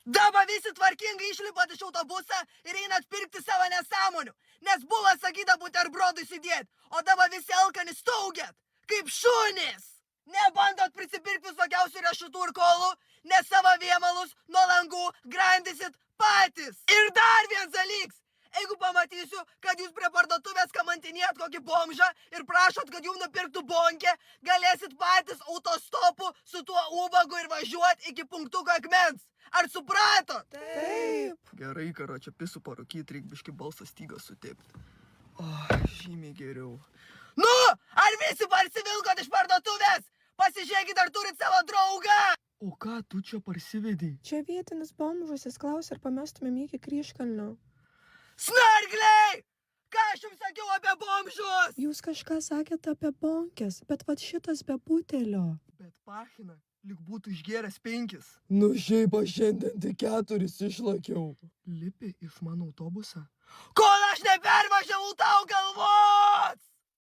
Dabar visi tvarkingai išlipat iš autobusą ir einat pirkti savo nesąmonių, nes buvo sakyta buterbrodų įsidėti, o dabar visi alkani staugiat, kaip šunys. Nebandot prisipirkti visokiausių riešutų ir kolų, nes savo vėmalus nuo langų grandysit patys. Ir dar vienas dalyks. Jeigu pamatysiu, kad jūs prie parduotuvės kamantinėjat kokį bomžą ir prašot, kad jums nupirktų bonkę, galėsit patys autostopu su tuo ubagu ir važiuoti iki punktuko akmens. Ar supratot? Taip. Gerai, karočią, pisų parūkyt, reik biški balsą stygą sutepti. O, žymiai geriau. Nu, ar visi parsivilkot iš parduotuvės? Pasižiūrėkit, ar turit savo draugą. O ką tu čia parsivedai? Čia vietinis bomžas, jis klausė, ar pamestumėm jį iki Kryžkalnio. Snargliai! Ką aš jums sakiau apie bomžus? Jūs kažką sakėte apie bonkės, bet vat šitas be butelio. Bet pachina, lyg būtų išgėręs 5. Nu šiaip aš šiandien tik 4 išlakiau. Lipi iš mano autobusą? Kol aš nepervažiavau